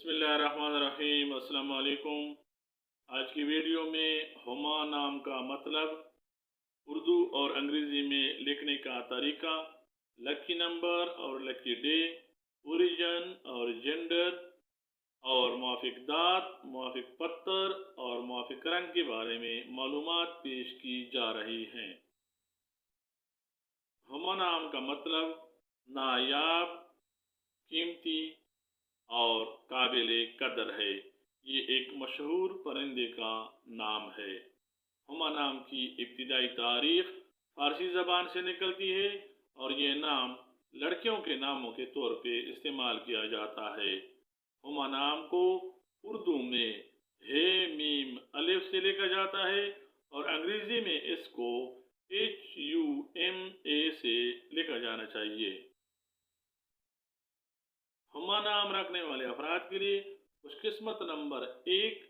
बिस्मिल्लाहिर्रहमानिर्रहीम। अस्सलाम वालेकुम। आज की वीडियो में हुमा नाम का मतलब, उर्दू और अंग्रेज़ी में लिखने का तरीका, लकी नंबर और लकी डे, ओरिजिन और जेंडर और मुआफ़िक दात, मुआफ़िक पत्थर और मुआफ़िक रंग के बारे में मालूमात पेश की जा रही हैं। हुमा नाम का मतलब नायाब, कीमती और काबिले कदर है। ये एक मशहूर परिंदे का नाम है। हुमा नाम की इब्तिदाई तारीख फारसी ज़बान से निकलती है और ये नाम लड़कियों के नामों के तौर पे इस्तेमाल किया जाता है। हुमा नाम को उर्दू में हे मीम अलिफ से लिखा जाता है और अंग्रेज़ी में इसको HUMA से लिखा जाना चाहिए। हुमा नाम रखने वाले अफराद के लिए खुशकिस्मत नंबर 1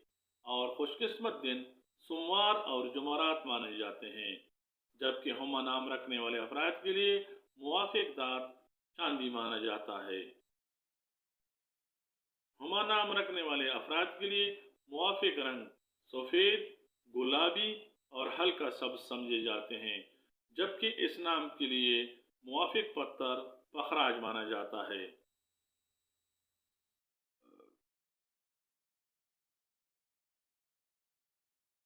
और खुशकिस्मत दिन सोमवार और जुमेरात माने जाते हैं, जबकि हुमा नाम रखने वाले अफराद के लिए मुवाफिक दात चांदी माना जाता है। हुमा नाम रखने वाले अफराद के लिए मुवाफिक रंग सफ़ेद, गुलाबी और हल्का सब्ज समझे जाते हैं, जबकि इस नाम के लिए मुवाफिक पत्थर पखराज माना जाता है।